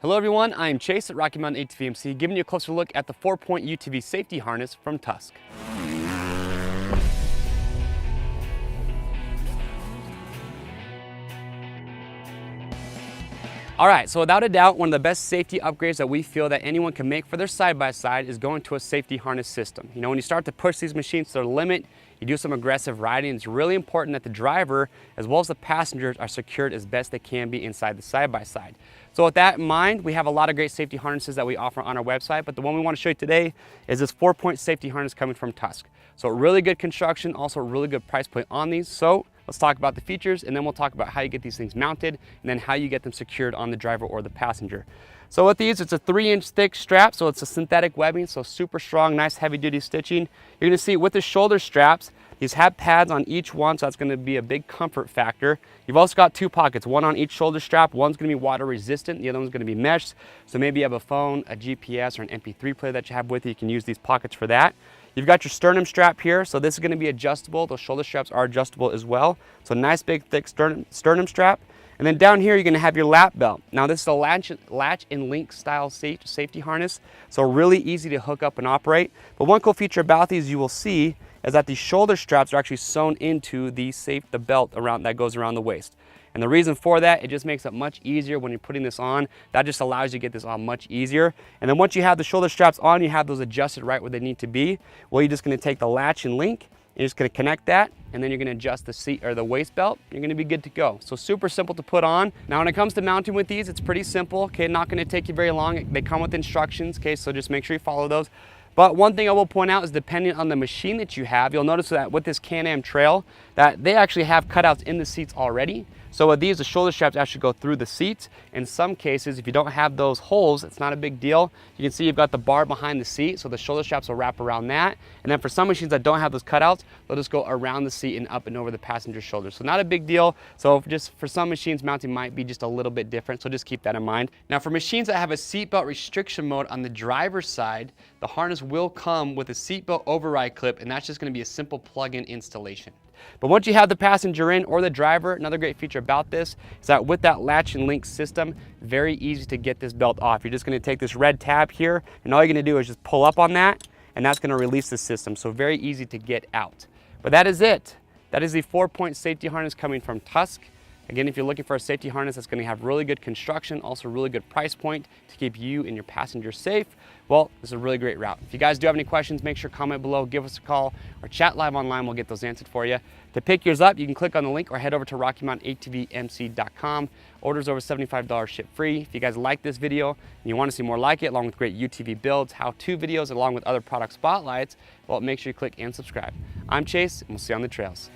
Hello everyone, I am Chase at Rocky Mountain ATV MC, giving you a closer look at the 4-point UTV safety harness from Tusk. All right, so without a doubt, one of the best safety upgrades that we feel that anyone can make for their side-by-side is going to a safety harness system. You know, when you start to push these machines to their limit, you do some aggressive riding, it's really important that the driver as well as the passengers are secured as best they can be inside the side-by-side. So with that in mind, we have a lot of great safety harnesses that we offer on our website, but the one we want to show you today is this 4-point safety harness coming from Tusk. So really good construction, also a really good price point on these. So let's talk about the features, and then we'll talk about how you get these things mounted and then how you get them secured on the driver or the passenger. So with these, it's a 3-inch thick strap, so it's a synthetic webbing, so super strong, nice heavy duty stitching. You're gonna see with the shoulder straps, these have pads on each one, so that's gonna be a big comfort factor. You've also got 2 pockets, one on each shoulder strap. One's gonna be water resistant, the other one's gonna be meshed. So maybe you have a phone, a GPS, or an MP3 player that you have with you, you can use these pockets for that. You've got your sternum strap here, so this is gonna be adjustable. Those shoulder straps are adjustable as well. So nice big thick sternum strap. And then down here, you're gonna have your lap belt. Now this is a latch and link style safety harness, so really easy to hook up and operate. But one cool feature about these you will see is that these shoulder straps are actually sewn into the belt that goes around the waist. And the reason for that, it just makes it much easier when you're putting this on. That just allows you to get this on much easier. And then once you have the shoulder straps on, you have those adjusted right where they need to be. Well, you're just gonna take the latch and link, you're just gonna connect that, and then you're gonna adjust the seat or the waist belt. You're gonna be good to go. So super simple to put on. Now when it comes to mounting with these, it's pretty simple, okay? Not gonna take you very long. They come with instructions, okay? So just make sure you follow those. But one thing I will point out is depending on the machine that you have, you'll notice that with this Can-Am Trail, that they actually have cutouts in the seats already. So with these, the shoulder straps actually go through the seats. In some cases, if you don't have those holes, it's not a big deal. You can see you've got the bar behind the seat, so the shoulder straps will wrap around that. And then for some machines that don't have those cutouts, they'll just go around the seat and up and over the passenger's shoulder. So not a big deal. So just for some machines, mounting might be just a little bit different, so just keep that in mind. Now for machines that have a seatbelt restriction mode on the driver's side, the harness will come with a seatbelt override clip, and that's just gonna be a simple plug-in installation. But once you have the passenger in or the driver, another great feature about this is that with that latch and link system, very easy to get this belt off. You're just gonna take this red tab here, and all you're gonna do is just pull up on that, and that's gonna release the system. So very easy to get out. But that is it. That is the 4-point safety harness coming from Tusk. Again, if you're looking for a safety harness that's gonna have really good construction, also really good price point to keep you and your passengers safe, well, this is a really great route. If you guys do have any questions, make sure to comment below, give us a call, or chat live online, we'll get those answered for you. To pick yours up, you can click on the link or head over to RockyMountainATVMC.com. Orders over $75 ship free. If you guys like this video and you want to see more like it, along with great UTV builds, how-to videos, along with other product spotlights, well, make sure you click and subscribe. I'm Chase, and we'll see you on the trails.